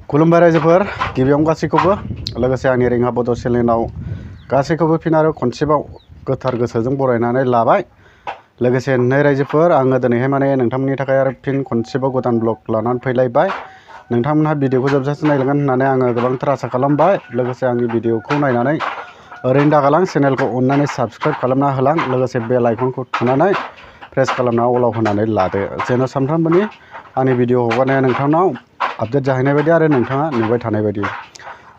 खुलुमबाय रायजोफोर गिबियावनो गासैखौबो लोगोसे आंनि रिंहा बड' चेनेलाव गासैखौबो फिन आरो खनसेबाव गोथार गोसोजों बरायनानै लाबाय। लोगोसे नै रायजोफोर आङो दिनैहाय माने नोंथांमोननि थाखाय आरो फिन खनसेबाव गोदान ब्लग लानानै फैलायबाय। नोंथांमोनहा भिडिअखौ जोबजासिम नायलांगोन होननानै आङो गोबांथार आसा खालामबाय। लोगोसे आंनि भिडिअखौ नायनानै ओरैनो दागालां चेनेलखौ अननानै साबस्क्राइब खालामना होलां। लोगोसे बेल आइकनखौ थुनानै प्रेस खालामना अलाव होनानै लादो जेन' सानफ्रामबोनि आंनि भिडिअ हगारनाया नोंथांनाव आपडेट जाहैनाय बायदि आरो नोंथाङा नुबाय थानाय बायदि।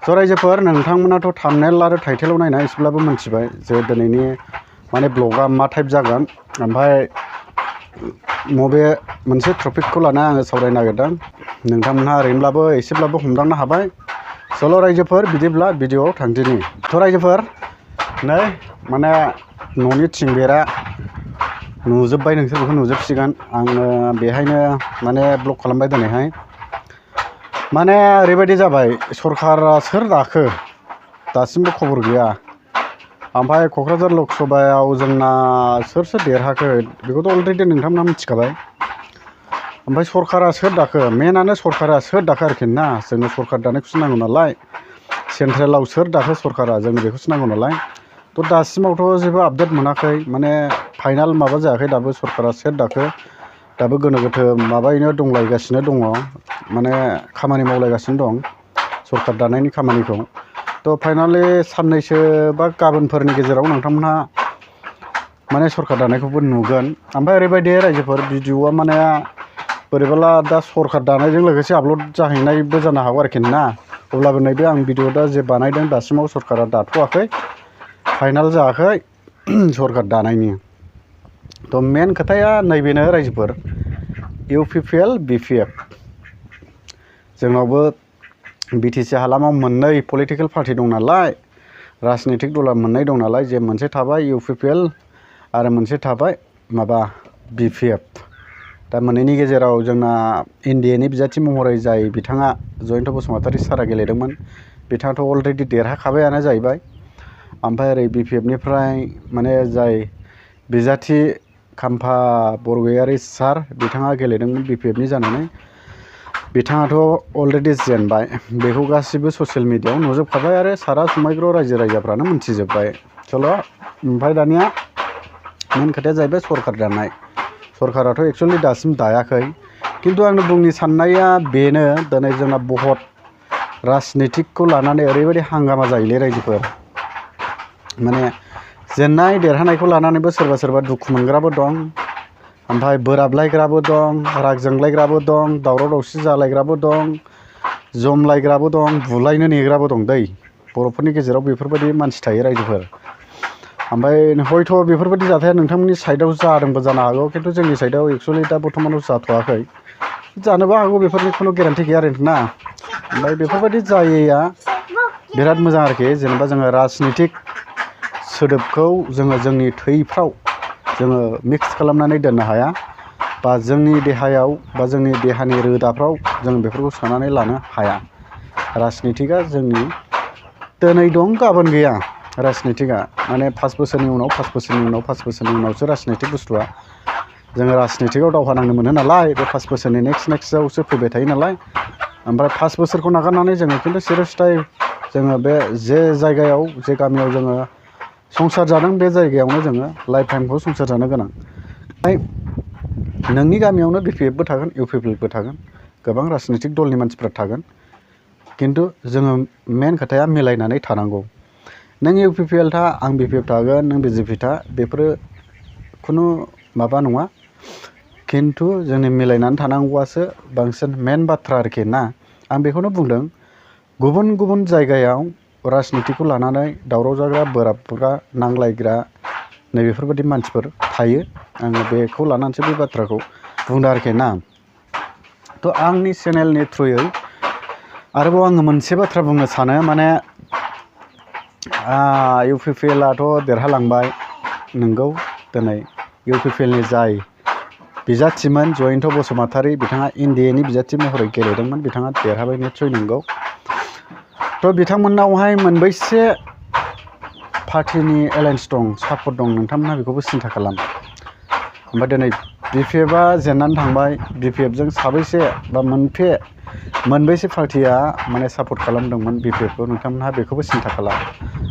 स' रायजोफोर नोंथांमोनाथ' थाम्बनेल आरो टाइटेलाव नायना एसेब्लाबो मिथिबाय जे दिनैनि माने ब्लगा मा टाइप जागोन। ओमफ्राय मबे मोनसे टपिकखौ लाना आङो सावरायनो नागिरदों नोंथांमोनहा ओरैनोब्लाबो एसेब्लाबो हमदांनो हाबाय। सल' रायजोफोर बिदिब्ला भिडिअआव थांदिनि। थ' रायजोफोर नै माने न'नि थिं बेरा नुजोब्बाय, नोंसोर बेखौ नुजोबसिगोन। आङो बेहायनो माने ब्लग खालामबाय दिनैहाय। माने ओरैबायदि जाबाय सरकारा सोर दाखो दासिमबो खबर गैया। ओमफ्राय क'क्राझार लक सभायाव जोंना सोर देरहाखो बेखौथ' अलरेडि नोंथांमोना मिथिखाबाय। ओमफ्राय सरकारा सोर दाखो, मेनानो सरकारा सोर दाखो आरोखि ना। जोंनो सरकार दानायखौसो नांगौ नालाय, सेन्ट्रेलाव सोर दाखो सरकारा जोंनो बेखौसो नांगौ नालाय। थ' दासिमावथ' जेबो आपडेट मोनाखै, माने फाइनाल माबा जायाखै दाबो सरकारा सोर दाखो। दाबो गोनो गोथो माबायैनो दंलायगासिनो दङ, माने खामानि मावलायगासिनो दं सरकार दानायनि खामानिखौ। थ' फाइनालि साननैसो बा गाबोनफोरनि गेजेराव नोंथांमोनहा माने सरकार दानायखौबो नुगोन। ओमफ्राय ओरैबायदि रायजोफोर भिडिअआ माने बोरैबाला दा सरकार दानायजों लोगोसे आपल'ड जाहैनायबो जानो हागौ आरोखि ना। अब्लाबो नैबे आं भिडिअ दा जे बानायदों दासिमाव सरकारा दाथ'वाखै, फाइनाल जायाखै सरकार दानायनि। थ' मेन खोथाया नैबेनो रायजोफोर, इउपिपिएल बिपिएफ जोंनावबो बिटिसि हालामाव मोननै पलिटिकेल पार्टि दं नालाय, राजनितिक दला मोननै दं नालाय, जे मोनसे थाबाय इउपिपिएल आरो मोनसे थाबाय माबा बिपिएफ। दा मोननैनि गेजेराव जोंना एनडिएनि बिजाथि महरै जाय बिथाङा जयन्त बसुमतारी सारा गेलेदोंमोन, बिथाङाथ' अलरेडि देरहाखाबायानो जाहैबाय। ओमफ्राय ओरै बिपिएफनिफ्राय माने जाय बिजाथि खाम्फा बरगयारी सार, बिथाङा गेलेदोंमोन बिपिएफनि जानानै, बिथाङाथ' अलरेडि जेनबाय। बेखौ गासिबो ससियेल मिडियाआव नुजोबखाबाय आरो सारा समायग्र' रायजो राजाफ्रानो मिथिजोब्बाय। चल' ओमफ्राय दानिया मेन खोथाया जाहैबाय सरकार दानाय। सरकाराथ' एक्सुवेलि दासिम दायाखै, खिन्थु आंनि बुंनो साननाया बेनो, दिनै जोंना बहुत राजनितिकखौ लानानै ओरैबायदि हांगामा जायोलै रायजोफोर। माने जेननाय देरहानायखौ लानानैबो सोरबा सोरबा दुखु मोनग्राबो दं, ओमफ्राय बोराबलायग्राबो दं, राग जोंलायग्राबो दं, दावराव दावसि जालायग्राबो दं, जमलायग्राबो दं, बुलायनो नेग्राबो दं दै। बर'फोरनि गेजेराव बेफोरबायदि मानसि थायो रायजोफोर। ओमफ्राय हयथ' बेफोरबायदि जाथाया नोंथांमोननि साइडआव जादोंबो जानो हागौ, खिन्थु जोंनि साइडआव एक्सुवेलि दा बर्थमानाव जाथ'वाखै। जानोबो हागौ, बेफोरनि खुनु गेरेन्टि गैया आरोखि ना। ओमफ्राय बेफोरबायदि जायैया बिराद मोजां आरोखि। जेनेबा जोङो राजनितिक सोदोबखौ जोङो जोंनि थैफ्राव जोङो मिक्स खालामनानै दोननो हाया, बा जोंनि देहायाव बा जोंनि देहानि रोदाफ्राव जों बेफोरखौ सोनानै लानो हाया। राजनितिकआ जोंनि दिनै दं गाबोन गैया। राजनितिकआ माने 5 बोसोरनि उनाव 5 बोसोरनि उनाव 5 बोसोरनि उनावसो राजनितिक बुस्थुआ। जोङो राजनितिकआव दावहा नांनो मोनो नालाय, बे 5 बोसोरनि नेक्स्टआवसो फैबाय थायो नालाय। ओमफ्राय 5 बोसोरखौ नागारनानै जोङो खिन्थु सिरस्थाय जोङो बे जे जायगायाव जे गामियाव जोङो संसार जादों, बे जायगायावनो जोङो लाइफ टाइमखौ संसार जानो गोनां। नोंनि गामियावनो बिपिएफबो थागोन, इउपिपिएलबो थागोन, गोबां राजनितिक दलनि मानसिफ्रा थागोन, खिन्थु जोङो मेन खोथाया मिलायनानै थानांगौ। नों इउपिपिएल था, आं बिपिएफ थागोन, नों बिजेपि था, बेफोरो खुनु माबा नङा। खिन्थु जोंनि मिलायनानै थानांगौआसो बांसिन मेन बाथ्रा आरोखि ना। आं बेखौनो बुंदों, गुबुन गुबुन जायगायाव राजनितिकखौ लानानै दावराव जाग्रा, बोराबग्रा, नांलायग्रा नैबेफोरबायदि मानसिफोर थायो। आङो बेखौ लानानैसो बे बाथ्राखौ बुंदों आरोखि ना। थ' आंनि चेनेलनि थ्रुयै आरोबाव आङो मोनसे बाथ्रा बुंनो सानो, माने इउपिपिएलआथ' देरहालांबाय नंगौ। दिनै इउपिपिएलनि जाय बिजाथिमोन जयन्त बसुमतारी, बिथाङा एनडिएनि बिजाथि महरै गेलेदोंमोन, बिथाङा देरहाबाय निस्सय नंगौ। थ' बिथांमोननावहाय मोनबैसे पार्टिनि एलायन्स दं, सापर्ट दं, नोंथांमोनहा बेखौबो सिन्था खालाम। ओमफ्राय दिनै बिपिएफआ जेननानै थांबाय, बिपिएफजों साबैसे बा मोनबे मोनबेसे पार्टिया माने सापर्ट खालामदोंमोन बिपिएफखौ नोंथांमोनहा बेखौबो सिन्था खालाम।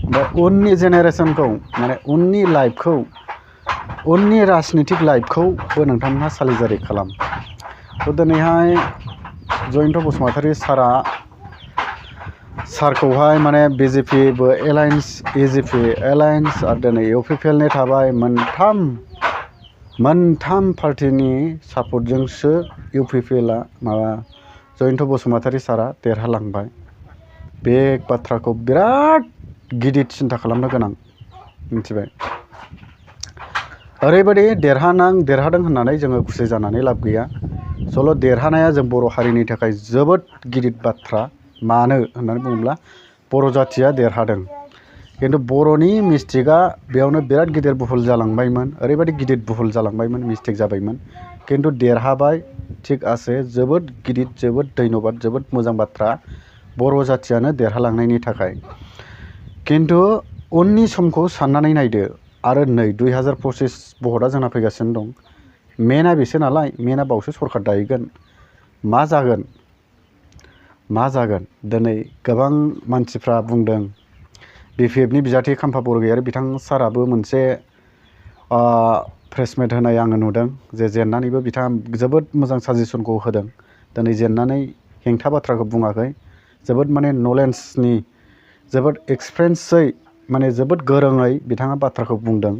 ओमफ्राय उननि जेनेरेसनखौ माने उननि लाइफखौ उननि राजनितिक लाइफखौबो नोंथांमोनहा सालिजारि खालाम। थ' दिनैहाय जयन्त बसुमतारी सारखौहाय माने बिजेपिबो एलायन्स इजिपि एलायन्स आरो दिनै इउपिपिएलनि थाबाय मोनथाम पार्टिनि सापर्टजोंसो इउपिपिएलआ माबा जयन्त बसुमतारी सारा देरहालांबाय। बे बाथ्राखौ बिराद गिदिर सिन्था खालामनो गोनां मिथिबाय। ओरैबायदि देरहादों होननानै जोङो खुसि जानानै लाब गैया। सल' देरहानाया जों बर' हारिनि थाखाय जोबोद गिदिर बाथ्रा। मानो होननानै बुङोब्ला बर' जाथिया देरहादों, खिन्थु बर'नि मिस्टेकआ बेयावनो बिराद गिदिर बुहुल जालांबायमोन। ओरैबायदि गिदिर बुहुल जालांबायमोन, मिस्टेक जाबायमोन, खिन्थु देरहाबाय। थिग आसे जोबोद गिदिर, जोबोद धन्यबाद, जोबोद मोजां बाथ्रा बर' जाथियानो देरहालांनायनि थाखाय। खिन्थु उननि समखौ साननानै नायदो। आरो नै 2025 भटआ जोंना फैगासिनो दं। मेनआ बेसो नालाय, मेनआ बावसो सरखार दाहैगोन। मा जागोन दिनै गोबां मानसिफ्रा बुंदों। बिपिएफनि बिजाथि खाम्फा बरगयारि बिथां साराबो मोनसे प्रेसमेट होनाय आङो नुदों जे जेननानैबो बिथाङा जोबोद मोजां साजेसनखौ होदों। दिनै जेननानै हेंथा बाथ्राखौ बुङाखै। जोबोद माने नलेजनि जोबोद एक्सपिरियेन्सै माने जोबोद गोरोङै बिथाङा बाथ्राखौ बुंदों।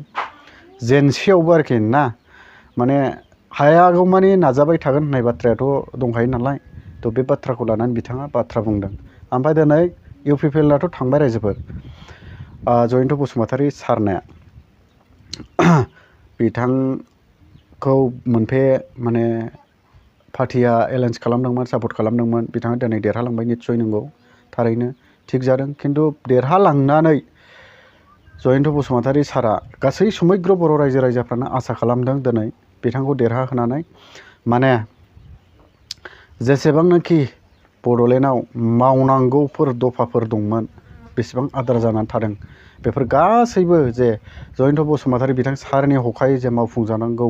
जेनसेयावबो आरोखि ना माने हायागौमानि नाजाबाय थागोन होननाय बाथ्रायाथ' दंखायो नालाय। थ' बे बाथ्राखौ लानानै बिथाङा बाथ्रा बुंदों। ओमफ्राय दिनै इउपिपिएलआथ' थांबाय रायजोफोर जयन्त बसुमतारी सारनाया बिथांखौ मोनफे माने पार्टिया एलायन्स खालामदोंमोन, सापर्ट खालामदोंमोन। बिथाङा दिनै देरहालांबाय, निस्सय नंगौ, थारैनो थिग जादों। खिन्थु देरहालांनानै जयन्त बसुमतारी सारा गासै समग्र बर' रायजो राजाफ्रानो आसा खालामदों दिनै बिथांखौ देरहाहोनानै माने जेसेबांनाखि बड'लेण्डआव मावनांगौफोर दफाफोर दंमोन, बेसेबां आद्रा जानानै थादों, बेफोर गासैबो जे जयन्त बसुमतारी बिथां सारनि हखायै जे मावफुंजानांगौ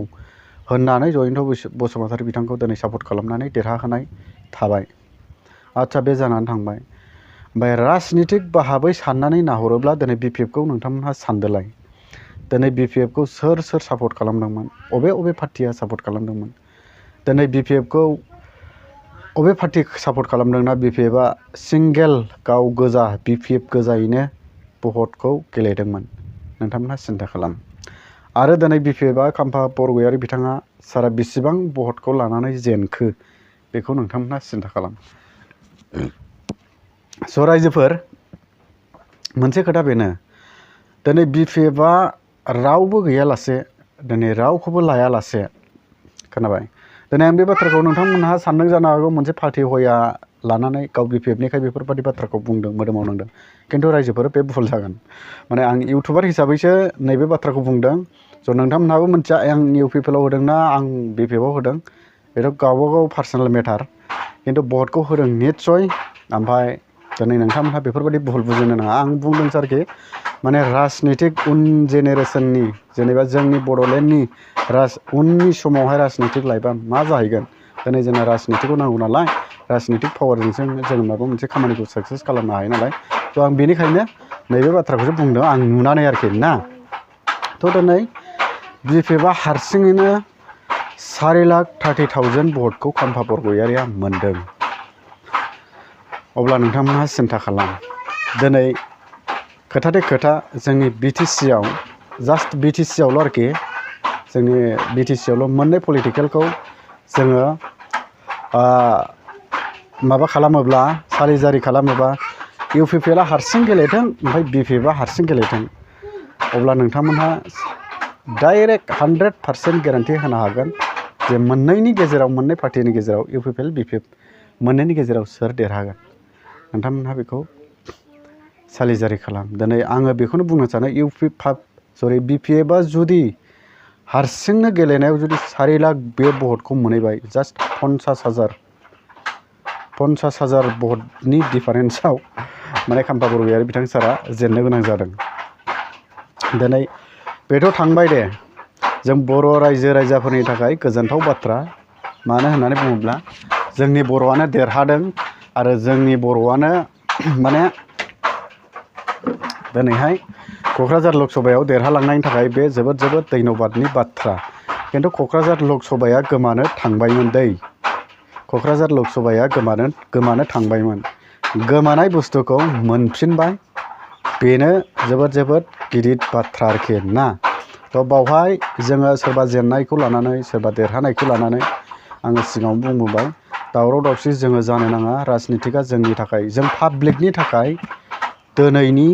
होननानै जयन्त बसुमतारी बिथांखौ दिनै सापर्ट खालामनानै देरहाहोनाय थाबाय। आच्चा, बे जानानै थांबाय। ओमफ्राय राजनितिक भाबै साननानै नाहरोब्ला दिनै बिपिएफखौ नोंथांमोनहा सानदोलाय। दिनै बिपिएफखौ सोर सापर्ट खालामदोंमोन, अबे पार्टिया सापर्ट खालामदोंमोन? दिनै बिपिएफखौ अबे पार्टि सापर्ट खालामदोंना बिपिएफआ सिंगेल गाव गोजा बिपिएफ गोजायैनो भटखौ गेलेदोंमोन? नोंथांमोनहा सिन्था खालाम। आरो दिनै बिपिएफआ खाम्फा बरगयारि बिथाङा सारा बेसेबां भटखौ लानानै जेनखो बेखौ नोंथांमोनहा सिन्था खालाम। स' रायजोफोर, मोनसे खोथा बेनो, दिनै बिपिएफआ रावबो गैयालासे, दिनै रावखौबो लायालासे, खोनाबाय? दिनै आं बे बाथ्राखौ नोंथांमोनहा सानदों जानो हागौ मोनसे पार्टि हया लानानै गाव बिपिएफनिखाय बेफोरबायदि बाथ्राखौ बुंदों, मोदोमाव नांदों। खिन्थु रायजोफोर, बे भुल जागोन। माने आं इउटुबार हिसाबैसो नैबे बाथ्राखौ बुंदों। स' नोंथांमोनहाबो मिथिया आं इउपिपिएलआव होदोंना आं बिपिएफआव होदों, बेथ' गावबागाव पार्सनेल मेटार। खिन्थु भटखौ होदों निस्सय। ओमफ्राय दिनै नोंथांमोनहा बेफोरबायदि भुल बुजिनो नाङा। आं बुंदों सारखि माने राजनितिक उन जेनेरेसननि जेनेबा जोंनि बड'लेण्डनि उननि समावहाय राजनितिक लाइफआ मा जाहैगोन। दिनै जोंना राजनितिखौ नांगौ नालाय, राजनितिक पावारजोंसो जों माबा मोनसे खामानिखौ साक्सेस खालामनो हायो नालाय। थ' आं बेनिखायनो नैबे बाथ्राखौसो बुंदों आं नुनानै आरोखि ना। थ' दिनै बिपिएफआ हारसिङैनो 4,30,000 भटखौ खाम्फा बरगयारिया मोनदों। अब्ला नोंथांमोनहा सिन्था खालाम। दिनै खोथाथे खोथा जोंनि बिटिसिआव जास्ट बिटिसिआवल' आरोखि जोंनि बिटिसिआवल' मोननै पलिटिकेलखौ जोङो माबा खालामोब्ला सारिजारि खालामोबा इउपिपिएलआ हारसिं गेलेथों ओमफ्राय बिपिएफआ हारसिं गेलेथों, अब्ला नोंथांमोनहा डाइरेक्ट 100% गेरान्टि होनो हागोन जे मोननैनि गेजेराव, मोननै पार्टिनि गेजेराव इउपिपिएल बिपिएफ मोननैनि गेजेराव सोर देरहागोन। नोंथांमोनहा बेखौ सालिजारि खालाम। दिनै आङो बेखौनो बुंनो सानो बिपिएफआ जुदि हारसिंनो गेलेनायाव जुदि 4 लाख बे भटखौ मोनहैबाय, जास्ट 50,000 भटनि डिफारेन्सआव माने खाम्फा बरगयारि बिथां सारा जेननो गोनां जादों। दिनै बेथ' थांबाय दे, जों बर' रायजो राजाफोरनि थाखाय गोजोनथाव बाथ्रा। मानो होननानै बुङोब्ला जोंनि बर'आनो देरहादों आरो जोंनि बर'आनो माने दिनैहाय क'क्राझार लकसभायाव देरहालांनायनि थाखाय बे जोबोद धन्यबादनि बाथ्रा। खिन्थु क'क्राझार लकसभाया गोमानो थांबायमोन दै। क'क्राझार लकसभाया गोमानो थांबायमोन। गोमानाय बुस्थुखौ मोनफिनबाय, बेनो जोबोद गिदिर बाथ्रा आरोखि ना। तो बावहाय जोङो सोरबा जेननायखौ लानानै सोरबा देरहानायखौ लानानै आङो सिगाङाव बुंबोबाय, दावराव दावसि जोङो जानो नाङा। राजनितिकआ जोंनि थाखाय, जों पाब्लिकनि थाखाय दिनैनि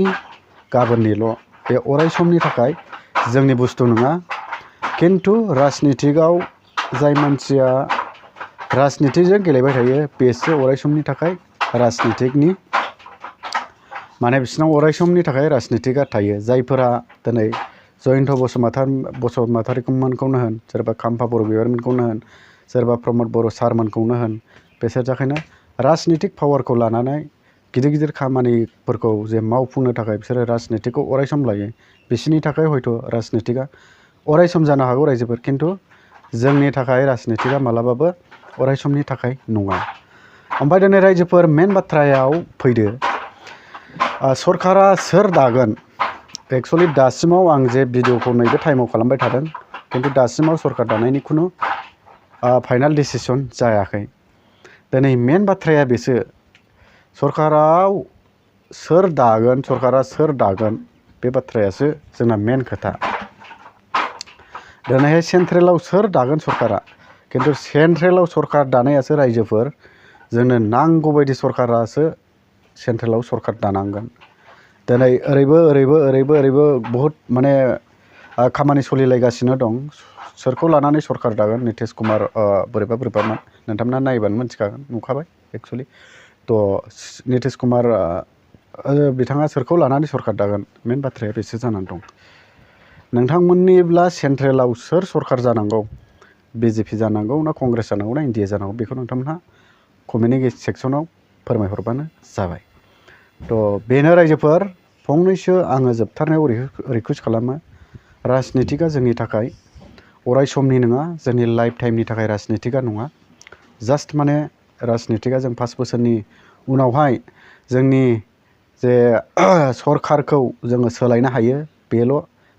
गाबोननिल', बे अराय समनि थाखाय जोंनि बुस्थु नङा। खिन्थु राजनितिकआव जाय मानसिया राजनितिजों गेलेबाय थायो बेसो अराय समनि थाखाय राजनितिकनि माने बिसिनाव अराय समनि थाखाय राजनितिकआ थायो। जायफोरा दिनै जयन्त बसुमतारीमोनखौनो होन, सोरबा खाम्फा बर' बिबारमोनखौनो होन, सोरबा प्रमद बर' सारमोनखौनो होन, बिसोर जाखायनो राजनितिक पावारखौ लानानै गिदिर खामानिफोरखौ जे मावफुंनो थाखाय बिसोरो राजनितिकखौ अराय सम लायो। बिसोरनि थाखाय हयथ' राजनितिकआ अराय सम जानो हागौ रायजोफोर, खिन्थु जोंनि थाखाय राजनितिकआ मालाबाबो अराय समनि थाखाय नङा। ओमफ्राय दिनै रायजोफोर मेन बाथ्रायाव फैदो, सरकारा सोर दागोन। एक्सुवेलि दासिमाव आं जे भिडिअखौ नैबे टाइमाव खालामबाय थादों, खिन्थु दासिमाव सरकार दानायनि खुनु फाइनाल डिसिसन जायाखै। दिनै मेन बाथ्राया बेसो, सरकारा सोर दागोन बे बाथ्रायासो जोंना मेन खोथा। दिनैहाय सेन्ट्रेलाव सोर दागोन सरकारा, खिन्थु सेन्ट्रेलाव सरकार दानायासो रायजोफोर, जोंनो नांगौ बायदि सरकारासो सेन्ट्रेलाव सरकार दानांगोन। दिनै ओरैबो बहुद माने खामानि सोलिलायगासिनो दं। सोरखौ लानानै सरकार दागोन, नितिश कुमार बोरैबामोन, नोंथांमोना नायबानो मिथिखागोन, नुखाबाय एक्सुवेलि। तो नितिश कुमार बिथाङा सोरखौ लानानै सरकार दागोन, मेन बाथ्राया बेसो जानानै दं। नोंथांमोननिब्ला सेन्ट्रेलाव सोर सरकार जानांगौ, BJP जानांगौ ना कंग्रेस जानांगौ ना इन्डिया जानांगौ, बेखौ नोंथांमोनहा कमेन्टनि सेक्सनाव फोरमायहरबानो जाबाय। तो बेनो रायजोफोर, फंनैसो आङो जोबथारनायाव रिकुवेस्ट खालामो, राजनितिकआ जोंनि थाखाय अराय समनि नङा, जोंनि लाइफ टाइमनि थाखाय राजनितिकआ नङा। जास्ट माने राजनितिकआ जों 5 बोसोरनि उनावहाय जोंनि जे सरकारखौ जोङो सोलायनो हायो, बेल'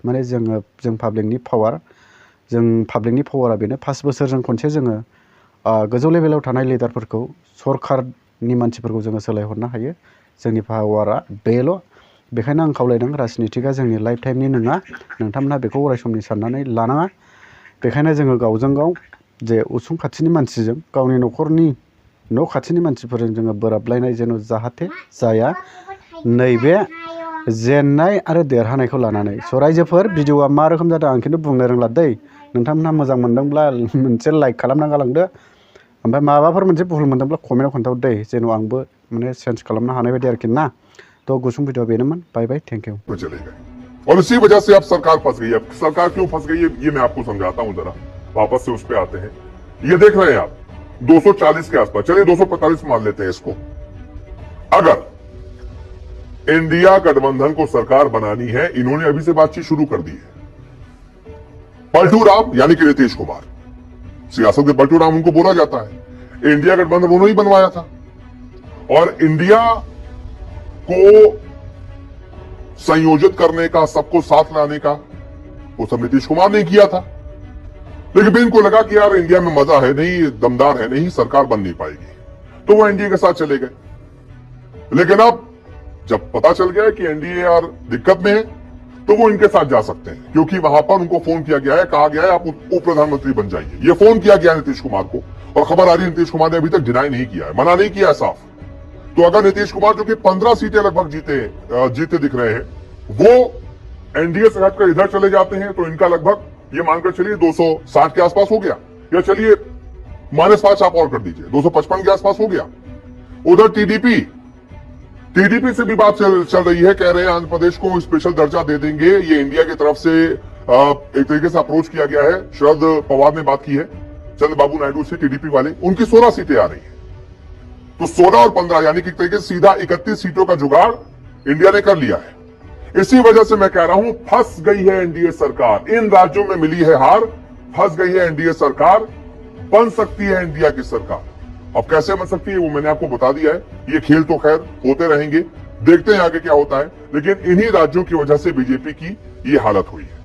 माने जों पाब्लिकनि पावारा बेनो। 5 बोसोरजों खनसे जोङो गोजौ लेभेलाव थानाय लिडारफोरखौ, सरकारनि मानसिफोरखौ जोङो सोलायहरनो हायो। जोंनि पावारा बेल'। बेखायनो आं खावलायदों, राजनितिकआ जोंनि लाइफ टाइमनि नङा, नोंथांमोनहा बेखौ अराय समनि साननानै लानाङा। बेखायनो जोङो गावजों गाव जे उसुं खाथिनि मानसिजों, गावनि न'खरनि न' खाथिनि मानसिफोरजों जोङो बोराबलायनाय जेन' जाहाथे जाया, नैबे जेननाय आरो देरहानायखौ लानानै। स' रायजोफोर, भिडिअआ मा रोखोम जादों आं खिन्थु बुंनो रोंला दै। नोंथांमोनहा मोजां मोनदोंब्ला मोनसे लाइक खालामना गालांदो, ओमफ्राय माबाफोर मोनसे भुल मोनदोंब्ला कमेन्टआव खोन्थाहर दै, जेन' आंबो माने चेन्ज खालामनो हानाय बायदि आरोखि ना। तो गुसुं भिडिअ बेनोमोन। बाय बाय, थैंक यू। चले गए और इसी वजह से अब सरकार फंस गई है। सरकार क्यों फंस गई है ये मैं आपको समझाता हूं, जरा वापस से उस पे आते हैं। ये देख रहे हैं आप 240 के आसपास, चलिए 245 मान लेते हैं इसको। अगर इंडिया गठबंधन को सरकार बनानी है, इन्होंने अभी से बातचीत शुरू कर दी है। पलटू राम यानी कि नीतीश कुमार, सियासत में पलटू राम उनको बोला जाता है। इंडिया गठबंधन उन्होंने ही बनवाया था और इंडिया को संयोजित करने का, सबको साथ लाने का, वो सब नीतीश कुमार ने किया था। लेकिन इनको लगा कि यार इंडिया में मजा है नहीं, दमदार है नहीं, सरकार बन नहीं पाएगी, तो वो एनडीए के साथ चले गए। लेकिन अब जब पता चल गया कि एनडीए यार दिक्कत में है, तो वो इनके साथ जा सकते हैं, क्योंकि वहां पर उनको फोन किया गया है, कहा गया है आप उप प्रधानमंत्री बन जाइए। ये फोन किया गया नीतीश कुमार को, और खबर आ रही है नीतीश कुमार ने अभी तक डिनाई नहीं किया है, मना नहीं किया है साफ। तो अगर नीतीश कुमार, जो कि 15 सीटें लगभग जीते दिख रहे हैं, वो एनडीए से हटकर इधर चले जाते हैं, तो इनका लगभग ये मानकर चलिए 260 के आसपास हो गया, या चलिए -5 आप और कर दीजिए, 255 के आसपास हो गया। उधर टीडीपी से भी बात चल रही है, कह रहे हैं आंध्र प्रदेश को स्पेशल दर्जा दे देंगे। ये इंडिया की तरफ से एक तरीके से अप्रोच किया गया है। शरद पवार ने बात की है चंद्रबाबू नायडू से, टीडीपी वाले, उनकी 16 सीटें आ रही है। तो 16 और 15 यानी कि एक तरीके से सीधा 31 सीटों का जुगाड़ इंडिया ने कर लिया है। इसी वजह से मैं कह रहा हूं, फंस गई है एनडीए सरकार। इन राज्यों में मिली है हार, फंस गई है एनडीए सरकार। बन सकती है इंडिया की सरकार, अब कैसे बन सकती है वो मैंने आपको बता दिया है। ये खेल तो खैर होते रहेंगे, देखते हैं आगे क्या होता है, लेकिन इन्हीं राज्यों की वजह से बीजेपी की ये हालत हुई है।